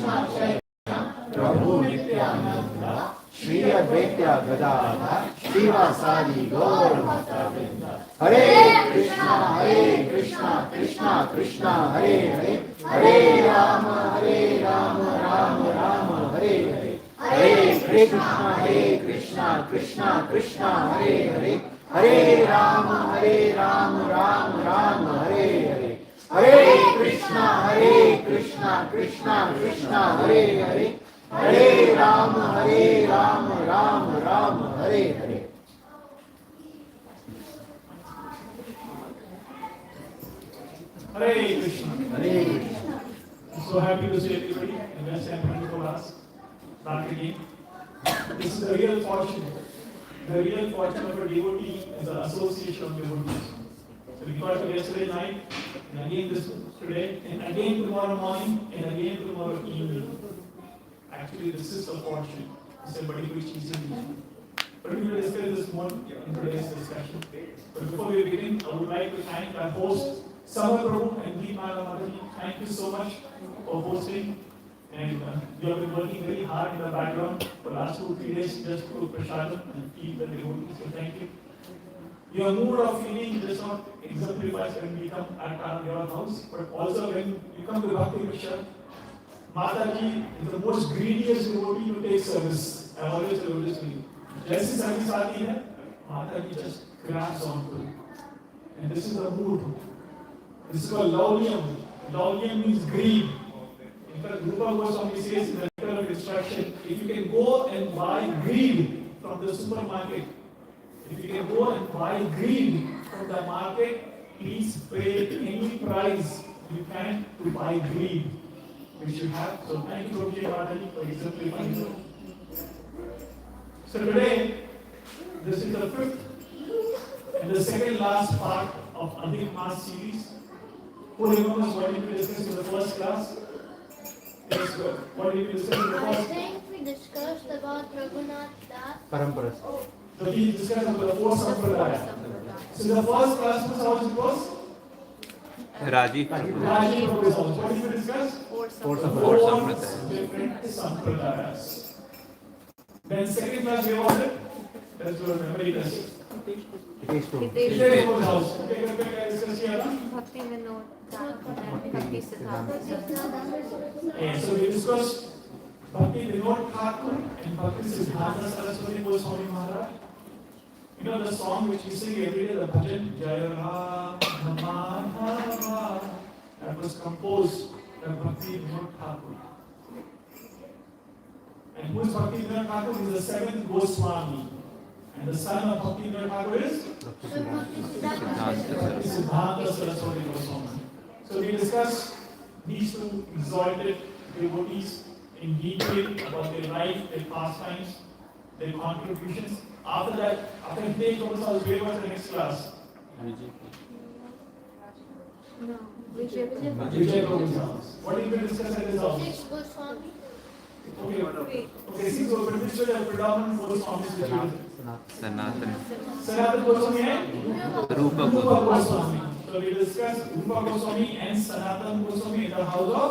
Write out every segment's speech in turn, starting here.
Krishna Chaitanya Prabhu Nityananda Shri Advaita Gadadhar Srivasadi Gaur Bhaktavrinda. Hare Krishna, Krishna Krishna, Hare Hare, Hare Rama, Rama Rama, Hare Hare. Hare Krishna, Krishna Krishna, Hare Hare, Hare Rama, Rama Hare Hare. Hare Krishna, Krishna Krishna, Hare Hare, Hare Rama, Rama Hare Hare. Hare Krishna. Hare Krishna. I'm so happy to see everybody in West and 24 hours back again. This is the real fortune. The real fortune of a devotee is the association of devotees. So we got to yesterday night, and again this today, and again tomorrow morning, and again tomorrow evening. Actually, this is the fortune. It's a very rich reason. But we will discuss this more in today's discussion. But before we begin, I would like to thank our host, Samar Prabhu and Deepmala Madhuri. Thank you so much for hosting. And we have been working very hard in the background for the last 2-3 days just to prashadam and feed the devotees. So thank you. Your mood of feeling does not exemplifies when we come at your house, but also when you come to Bhakti Mission, Mataji is the most greediest devotee to take service. I always tell this to you. Jaisi service aati hai, Mataji just grabs onto it. And this is the mood. This is called laulyam. Laulyam means greed. In fact, Rupa Goswami says in the letter of instruction, if you can go and buy greed from the supermarket, if you can go and buy greed from the market, please pay any price you can to buy greed, which you have. So thank you, Prabhuji Mataji, for exemplifying it. So today, this is the fifth and the second last part of Adhik Maas series. Who remembers what did we discuss in the first class? Yes, what did we discuss in the first? I think we discussed about Raghunath Das. Paramparas. So we discussed about the four sampradaya. So the first class was how it was? Raji. Raji Prabhu. What did we discuss? Four Four different sampradayas. Then second class we have it. That's your memory test. Hitesh house. Okay, discuss here. Bhakti Vinod Bhakti Siddhanta. And so we discussed Bhakti Vinod Thakur and Bhakti Siddhanta Saraswati Goswami Maharaj. You know the song which we sing every day, the bhajan Jaya Rama, that was composed by Bhakti Vinod Thakur. And who is Bhakti Vinod Thakur? He is the seventh Goswami. And the son of Bhakti Vinod Thakur is Bhakti Siddhanta Saraswati Goswami. So we discussed these two exalted devotees in detail about their life, their pastimes, their contributions. After that, after Hitesh Prabhu, where was the next class? No, Vijay Vijay Prabhu's house. What did we discuss at his house? Six Goswami. Okay, six Goswami. Which were the predominant Goswamis which were Sanatan. Sanatan Goswami and Rupa Goswami. So we discussed Rupa Goswami and Sanatan Goswami in the house of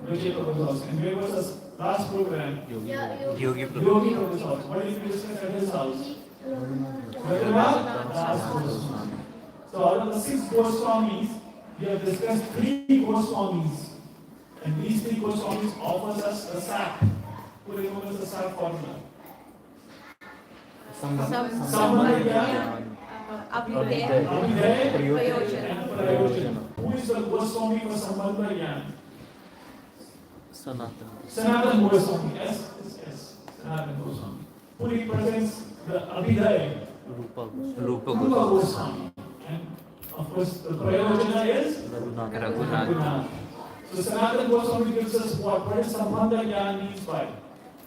Vijay Prabhu's house. And where was the last program? Yogi Prabhu. Yogi Prabhu's house. What did we discuss at his house? Raghunath Das Goswami. So out of the six Goswamis, we have discussed three Goswamis. And these three Goswamis offers us the sap. Who remembers the sap formula? Sammadhyaya, Abhidaya, Abhidaya, Prayojana. and Prayojana. Who is the Goswami for Sammadhyaya? Sanatan Goswami. Yes. Sanatan Goswami. Who represents the Abhidaya? Rupa Goswami. And of course, the Prayojana is Raghunath. So Sanatan Goswami gives us what? What is Sambandha Jnana means by?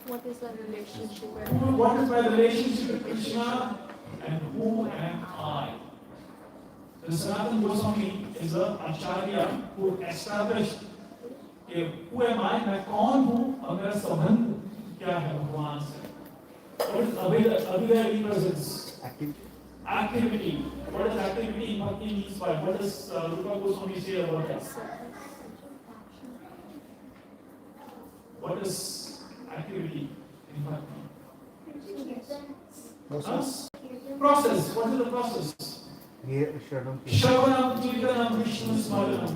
What is the relationship? What is my relationship with Krishna and who am I? So Sanatan Goswami is an acharya who established who am I? मैं कौन हूँ और मेरा संबंध क्या है भगवान से? What is Abhidaya represents? Activity. What is activity in Bhakti means by? What does Rupa Goswami say about that? what is activity in Bhakti? Process. Process. What is the process? Shravanam, Kirtanam, Vishnu Smaranam.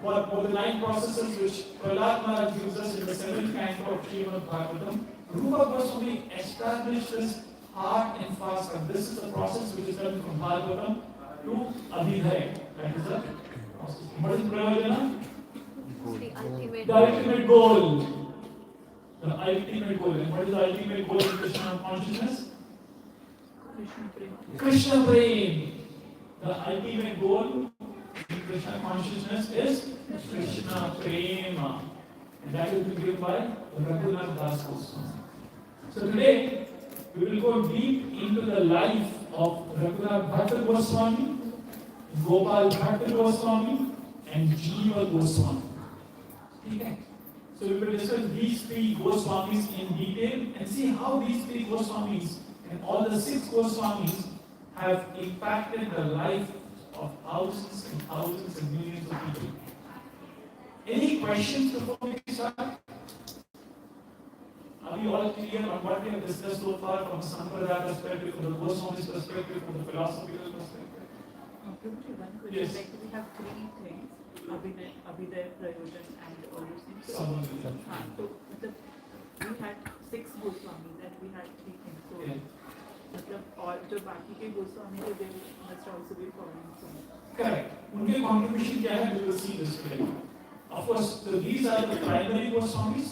What the 9 processes which Prahlad Maharaj gives us in the 7th canto of Srimad Bhagavatam. Rupa Goswami established this hard and fast, and this is the process which is done from Bhagavatam to Abhidhaya. That is the process. What is Pravajana? The The ultimate goal. The ultimate goal. And what is the ultimate goal in Krishna consciousness? Krishna Prem. The ultimate goal in Krishna consciousness is Krishna Prema. And that will be given by Raghunath Das Goswami. So today, we will go deep into the life of Raghunath Bhatta Goswami, Gopal Bhatta Goswami, and Jiva Goswami. Okay. So we will discuss these 3 Goswamis in detail and see how these 3 Goswamis and all the 6 Goswamis have impacted the life of thousands and thousands and millions of people. Any questions before we start? Are we all clear on what we have discussed so far from a Sampradaya perspective, from the Goswami's perspective, from the philosophical perspective? Yes. Like we have 3 things, Abhidaya, Prayojan and all those things. So, Samad. so we had 6 Goswamis and we had 3 things. So, Yeah. और जो बाकी के गोस्वामी थे they must also be following some. Correct. उनके contribution क्या है? We will see this today. Of course, so these are the primary Goswamis,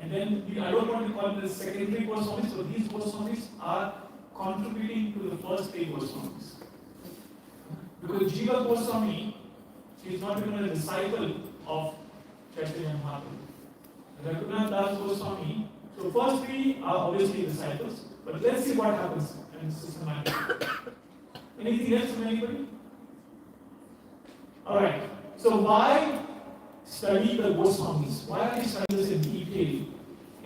and then I don't want to call them the secondary Goswamis. So these Goswamis are contributing to the first 3 Goswamis. Because Jiva Goswami, he is not even a disciple of Chaitanya Mahaprabhu. Raghunath Das Goswami. So first 3 are obviously disciples. But let's see what happens in systematic. Anything else from anybody? Alright. So why study the Goswamis? Why are we studying this in detail?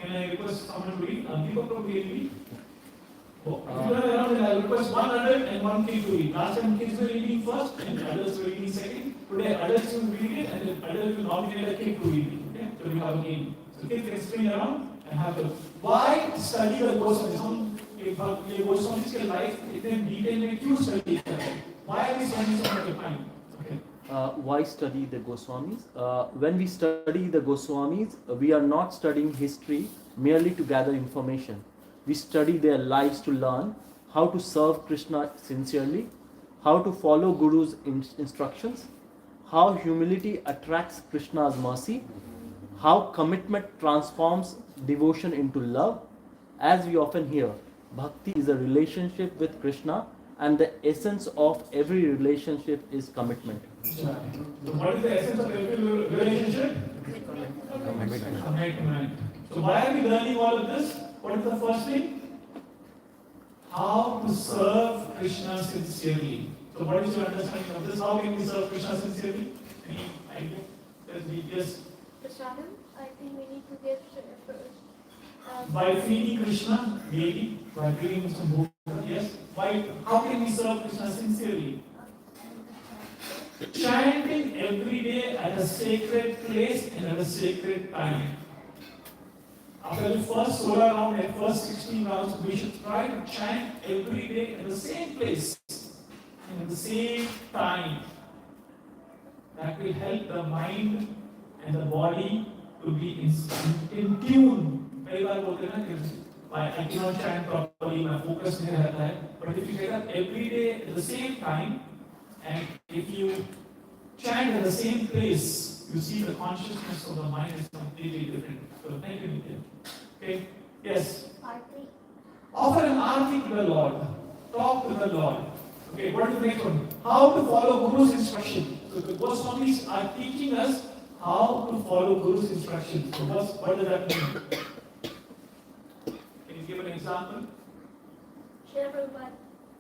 Can I request someone to read? Deepak Prabhu, read? Oh, if you are around, then I request 100 and 1 kid to read. Last time kids were reading first and adults were reading second. Today adults will read it and then adults will nominate a kid to read it. Okay? So we have a game. So kids can spin around and have a. Why study the Goswamis? ये Goswamis के life इतने detail में क्यों study करते हैं? Why are we spending so much time? Okay. Why study the Goswamis? When we study the Goswamis, we are not studying history merely to gather information. We study their lives to learn how to serve Krishna sincerely, how to follow Guru's instructions, how humility attracts Krishna's mercy, how commitment transforms devotion into love. As we often hear, Bhakti is a relationship with Krishna, and the essence of every relationship is commitment. So what is the essence of every relationship? Commitment. So why are we learning all of this? What is the first thing? How to serve Krishna sincerely. So what is your understanding of this? How can we serve Krishna sincerely? Any idea? Yes. Prasadam, I think we need to get first. By feeding Krishna daily, by giving him some bhoga, yes. Why? How can we serve Krishna sincerely? Chanting every day at a sacred place and at a sacred time. After the first solar round and first 16 rounds, we should try to chant every day at the same place and at the same time. That will help the mind and the body to be in tune. कई बार बोलते हैं ना कि I cannot chant properly, my focus नहीं रहता है. But if you get up every day at the same time, and if you chant at the same place, you see the consciousness of the mind is completely different. So thank you, Nitin. Okay. Yes. Arti. Offer an arti to the Lord. Talk to the Lord. Okay. What is the next one? How to follow Guru's instruction. So the Goswamis are teaching us how to follow Guru's instructions. So what does that mean? Can you give an example? Srila Prabhupada.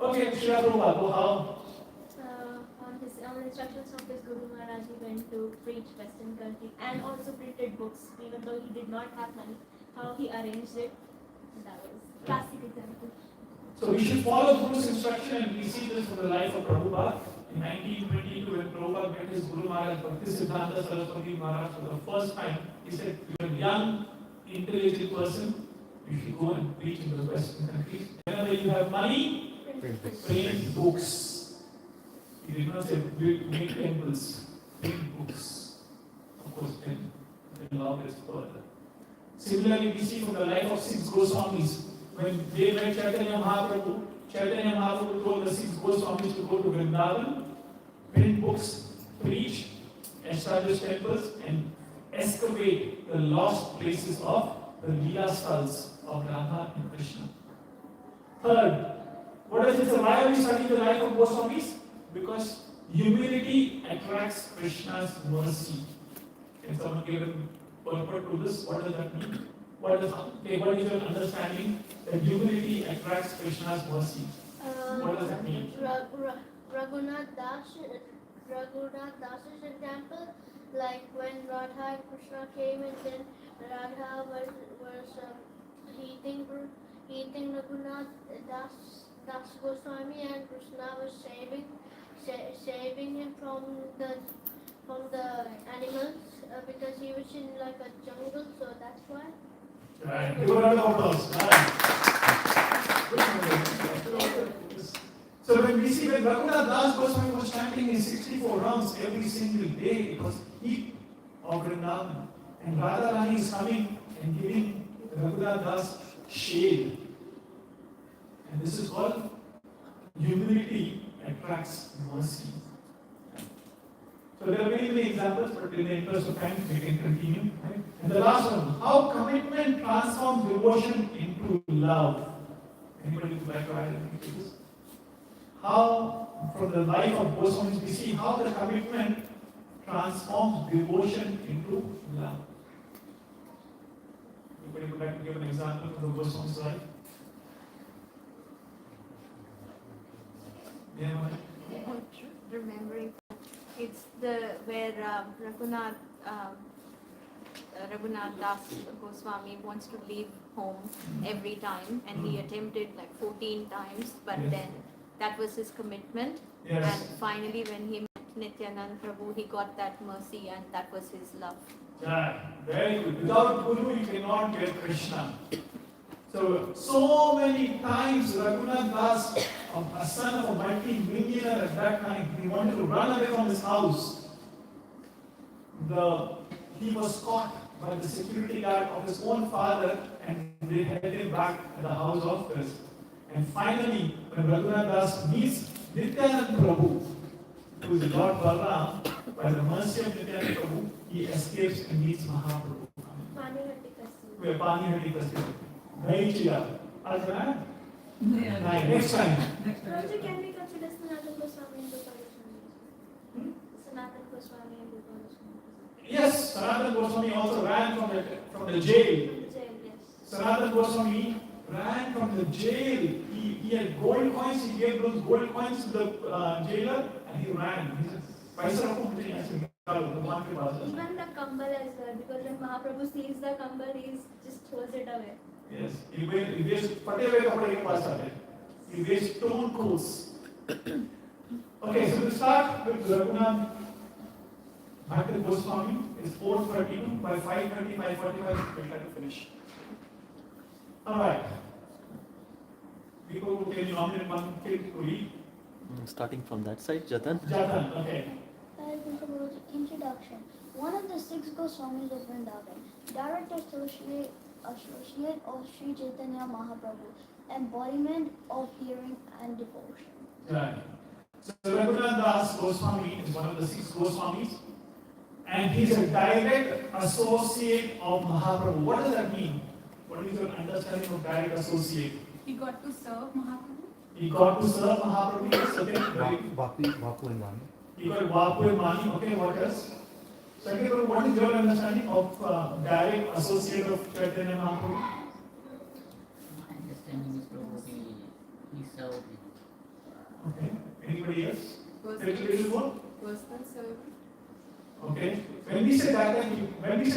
Okay, Srila Prabhupada. Well, how? On the instructions of his Guru Maharaj, he went to preach Western country and also printed books, even though he did not have money. How he arranged it, that was classic example. So we should follow Guru's instruction, and we see this from the life of Prabhupada. in 1922 when Prabhupada met his Guru Maharaj, Bhaktisiddhanta Saraswati Maharaj for the first time, he said, "You're a young, intelligent person, you should go and preach in the Western countries. Whenever you have money, print books." He did not say make temples, print books. Of course, then the law is further. Similarly, we see from the life of six Goswamis, when they met Chaitanya Mahaprabhu told the six Goswamis to go to Vrindavan, print books, preach, establish temples, and excavate the lost places of the Leela stalls of Radha and Krishna. Third, what does it say? Why are we studying the life of Goswamis? Because humility attracts Krishna's mercy. Can someone give a purport to this? What does that mean? What is your understanding that humility attracts Krishna's mercy? What does that mean? Raghunath Das's example, like when Radha and Krishna came and then Radha was eating Raghunath Das Goswami, and Krishna was saving him from the animals because he was in like a jungle, so that's why. Right. Give a round of applause. So when we see when Raghunath Das Goswami was chanting in 64 rounds every single day, it was heat of Vrindavan. And Radharani is coming and giving Raghunath Das shade. And this is called humility attracts mercy. So there are many examples, but in the interest of time, we can continue. Right? And the last one, how commitment transforms devotion into love. Anybody would like to add anything to this? How, from the life of Goswamis, we see how the commitment transforms devotion into love. Anybody would like to give an example from the Goswami's life? Yeah, Remembering, it's the where Raghunath Das Goswami wants to leave home every time, and he attempted like 14 times, but Yes. then that was his commitment. Yes. And finally, when he met Nityanand Prabhu, he got that mercy, and that was his love. Yeah, very good. Without Guru, you cannot get Krishna. So many times Raghunath Das, a son of a multi-millionaire at that time, he wanted to run away from his house. He was caught by the security guard of his own father, and they held him back at the house of Bliss. And finally, when Raghunath Das meets Nityanand Prabhu, who is Lord Balram, by the mercy of Nityanand Prabhu, he escapes and meets Mahaprabhu. Where Pani Festival. Very clear. Next time. Roger, can we consider Sanatan Goswami and Gopal Goswami? Sanatan Goswami and Gopal Goswami. Yes, Sanatan Goswami also ran from the jail. From the jail, yes. Sanatan Goswami ran from the jail. He had gold coins. He gave those gold coins to the jailer, and he ran. He said, "Paisa rakho mujhe yahan se nikalo, bhagwan ke paas." Even the kambal as well, because when Mahaprabhu sees the kambal, he just throws it away. Yes, he wears फटे हुए कपड़े के पास आते. He wears stone clothes. Okay, so we start with Raghunath Bhatta Goswami. It's 4:32. By 5:30, 5:45, we'll try to finish. All right. People who can nominate one kid to read. Starting from that side, Jatan. Jatan, okay. Introduction. One of the six Goswamis of Vrindavan, direct associate of Sri Chaitanya Mahaprabhu, embodiment of hearing and devotion. Right. So Raghunath Das Goswami is one of the six Goswamis, and he's a direct associate of Mahaprabhu. What does that mean? What is your understanding of direct associate? He got to serve Mahaprabhu. He got to serve Mahaprabhu. Yes, okay. Vapu and Vani. He got Vapu and Mani. Okay, what else? Second, what is your understanding of direct associate of Chaitanya Mahaprabhu? My understanding is probably he served him. Okay. Anybody else? Personal Little more? servant. Okay. When we say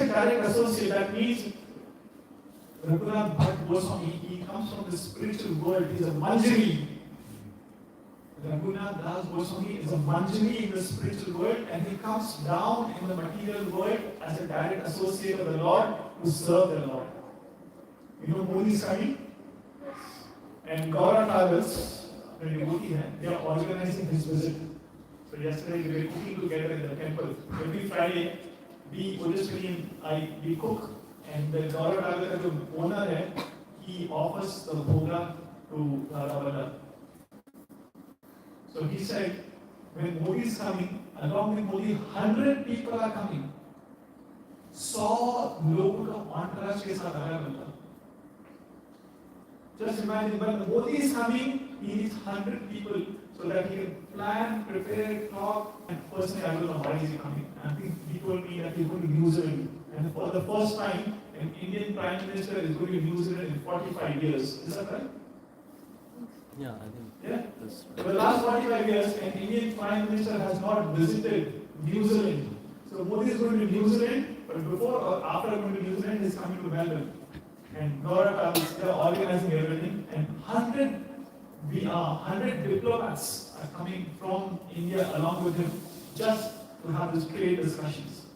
direct associate, that means Raghunath Bhatta Goswami, he comes from the spiritual world. He's a Manjari. Raghunath Das Goswami is a Manjari in the spiritual world, and he comes down in the material world as a direct associate of the Lord to serve the Lord. You know Modi is coming? And Gaura Travels, the devotee, they are organizing his visit. So yesterday we were cooking together in the temple. Every Friday, we we cook, and the Gaura Travels, the owner, he offers the bhoga to Radha. So he said, when Modi is coming, along with Modi, 100 people are coming. 100 लोगों का entourage के साथ आया बंदा. Just imagine, when Modi is coming, he needs 100 people so that he can plan, prepare, talk, and personally, I don't know why is he coming. I think he told me that he's going to New Zealand, and for the first time, an Indian Prime Minister is going to New Zealand in 45 years. Is that right? Yeah, I think. Yeah. That's For the last 45 years, an Indian Prime Minister has not visited New Zealand. So Modi is going to New Zealand, but before or after going to New Zealand, he is coming to Melbourne. And Gaurav Travels, they are organizing everything, and 100 diplomats are coming from India along with him just to have this trade discussions.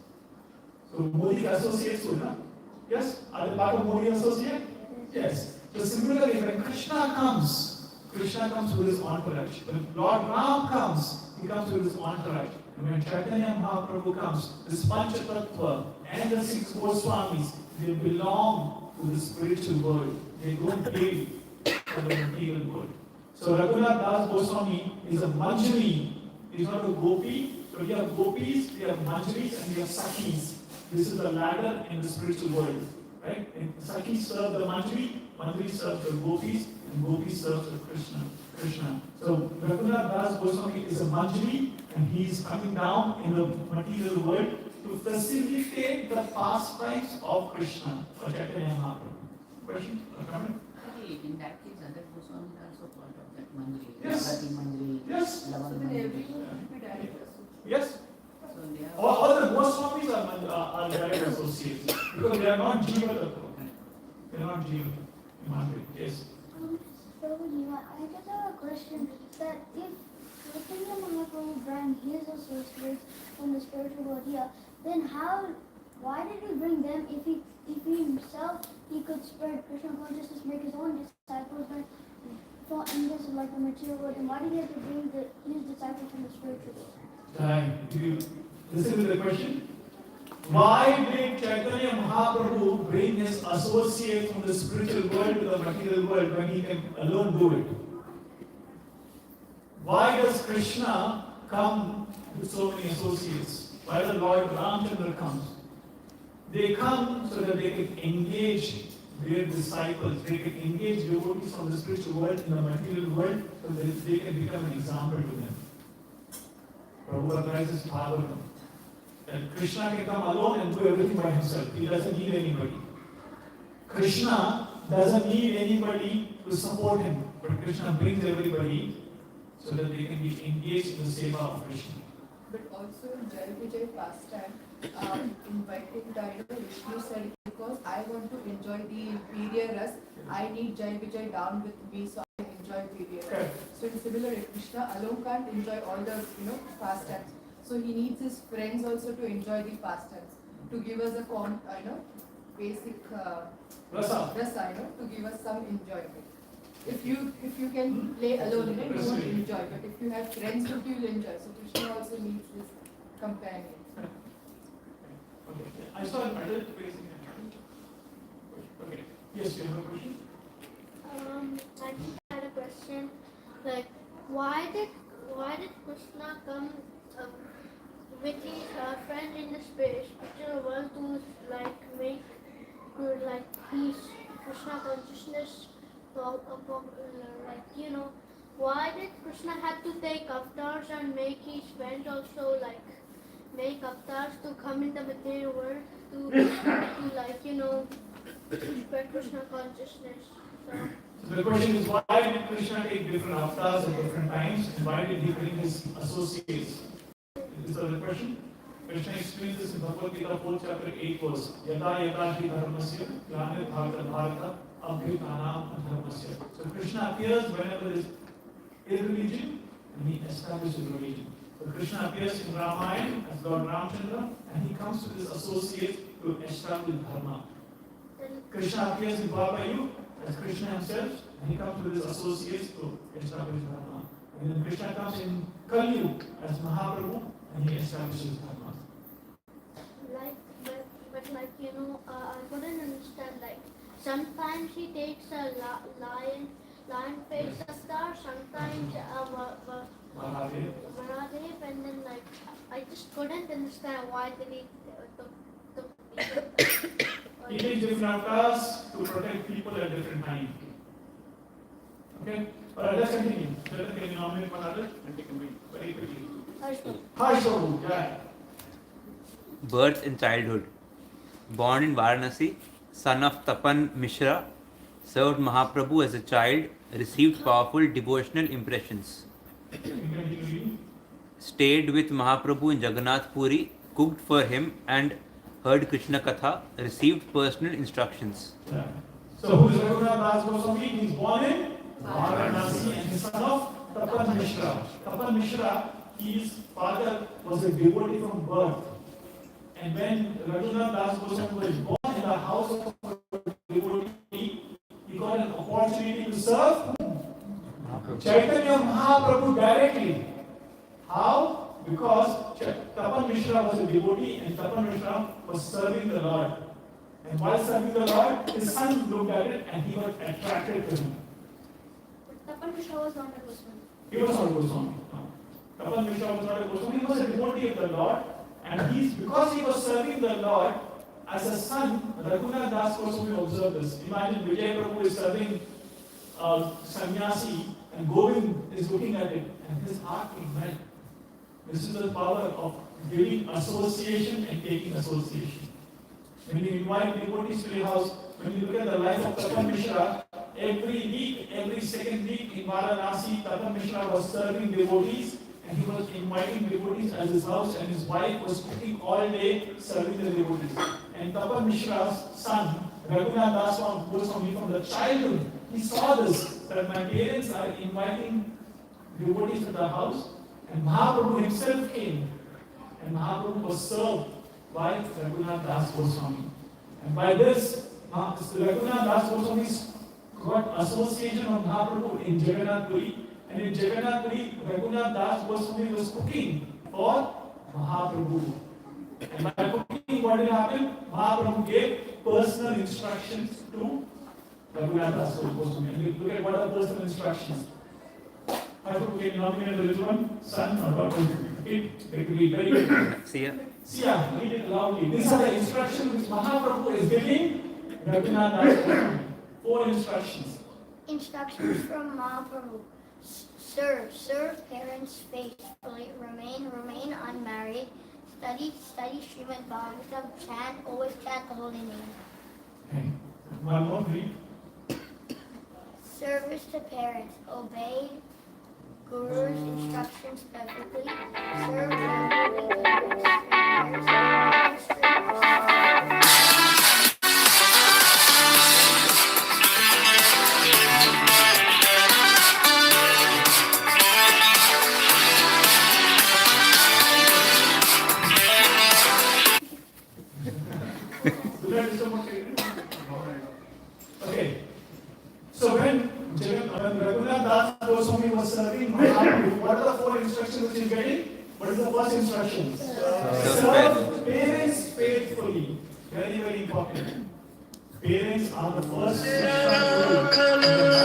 So Modi associates with them. Yes? Are they part of Modi associate? Yes. So similarly, when Krishna comes with his entourage. When Lord Ram comes, he comes with his entourage. And when Chaitanya Mahaprabhu comes, this Panchatattva and the 6 Goswamis, they belong to the spiritual world. They don't live for the material world. So Raghunath Das Goswami is a Manjari. He is not a Gopi. So we have Gopis, we have Manjaris, and we have Sakhis. This is the ladder in the spiritual world. Right? And Sakhis serve the Manjari, Manjari serve the Gopis, and Gopis serve the Krishna. So Raghunath Das Goswami is a Manjari, and he is coming down in the material world to facilitate the pastimes of Krishna or Chaitanya Mahaprabhu. Question or comment? Okay, in that case, other Goswamis are also part of that Manjari. Yes. Bhagavati Manjari, Yes. Lavan So then Manjari. everyone will be direct associate. Yes. So they are All the Goswamis are direct associates because they are not Jiva Tattva. They are not Jiva. Yes. Prabhuji, I just have a question that if Chaitanya Mahaprabhu brought his associates from the spiritual world here, then why did he bring them if he himself, he could spread Krishna consciousness, make his own disciples, but in this like the material world, and why did he have to bring his disciples from the spiritual world? Time. Do you listen to the question? Why did Chaitanya Mahaprabhu bring his associate from the spiritual world to the material world when he can alone do it? Why does Krishna come with so many associates? Why does Lord Ramchandra come? They come so that they can engage their disciples, they can engage devotees from the spiritual world in the material world so that they can become an example to them. Prabhupada rises Bhagavatam. And Krishna can come alone and do everything by himself. He doesn't need anybody. Krishna doesn't need anybody to support him. But Krishna brings everybody so that they can be engaged in the seva of Krishna. But also Jai Vijay pastime, inviting Vishnu said, because I want to enjoy the Virya Ras, I need Jai Vijay down with me so I can enjoy Virya Ras. Okay. So in similar way, Krishna alone can't enjoy all the pastimes. So he needs his friends also to enjoy the pastimes, to give us a basic Rasa. rasa, to give us some enjoyment. If you can play alone, you won't enjoy. But if you have friends with you, you'll enjoy. So Krishna also needs this companion. Okay. I saw an adult raising a hand. Okay. Yes, you have a question? I just had a question. Like, why did Krishna come with his friend in the spiritual world to make his Krishna consciousness why did Krishna have to take avatars and make his friend also make avatars to come in the material world to spread Krishna consciousness? So the question is, why did Krishna take different avatars at different times, and why did he bring his associates? Is that the question? Krishna explains this in Bhagavad Gita 4th chapter 8 verse. Yada yada hi dharmasya, glanir bharata bharata, abhyutanam dharmasya. So Krishna appears whenever there is irreligion and he establishes a religion. So Krishna appears in Ramayana as Lord Ramchandra, and he comes to this associate to establish dharma. Then Krishna appears in Bhavayu as Krishna himself, and he comes to this associates to establish dharma. And then Krishna comes in Kali Yuga as Mahaprabhu, and he establishes dharma. like but like I couldn't understand, like sometimes he takes a lion face avatar, sometimes Mahadev. Varadev, and then like I just couldn't understand why did he took He takes different avatars to protect people at different times. Okay? Alright, let's continue. Can you nominate one other? And take a read very quickly. Harshavu, yeah. Birth and childhood. Born in Varanasi, son of Tapan Mishra, served Mahaprabhu as a child, received powerful devotional impressions. Stayed with Mahaprabhu in Jagannath Puri, cooked for him and heard Krishna Katha, received personal instructions. Yeah. So who is Raghunath Das Goswami? He is born in Varanasi and the son of Tapan Mishra. Tapan Mishra, his father was a devotee from birth. And when Raghunath Das Goswami was born in the house of a devotee, he got an opportunity to serve Chaitanya Mahaprabhu directly. How? Because Tapan Mishra was a devotee and Tapan Mishra was serving the Lord. And while serving the Lord, his son looked at it and he got attracted to him. But Tapan Mishra was not a Goswami. He was not a Goswami. No. Tapan Mishra was not a Goswami. He was a devotee of the Lord. And because he was serving the Lord, as a son, Raghunath Das Goswami observed this. Imagine Vijay Prabhu is serving sannyasi and Govind is looking at it and his heart will melt. This is the power of giving association and taking association. When you invite devotees to your house, when you look at the life of Tapan Mishra, every week, every second week in Varanasi, Tapan Mishra was serving devotees and he was inviting devotees as his house and his wife was cooking all day serving the devotees. And Tapan Mishra's son, Raghunath Das Goswami, from the childhood, he saw this, that my parents are inviting devotees to the house and Mahaprabhu himself came and Mahaprabhu was served by Raghunath Das Goswami. And by this, Raghunath Das Goswami got association of Mahaprabhu in Jagannath Puri. And in Jagannath Puri, Raghunath Das Goswami was cooking for Mahaprabhu. And by cooking, what did happen? Mahaprabhu gave personal instructions to Raghunath Das Goswami. And you look at what are personal instructions. Mahaprabhu can nominate the little one, son, or daughter. It will be very good. See ya. Sia, read it loudly. These are the instructions which Mahaprabhu is giving Raghunath Das Goswami. 4 instructions. Instructions from Mahaprabhu. Serve parents faithfully, remain unmarried, study Srimad Bhagavatam, always chant the holy name. Okay. One more, read. Service to parents, obey Guru's instructions perfectly, serve Okay. So when Raghunath Das Goswami was serving Mahaprabhu, what are the 4 instructions which he is getting? What is the first instruction? Serve parents faithfully. Very, very important. Parents are the first instruction.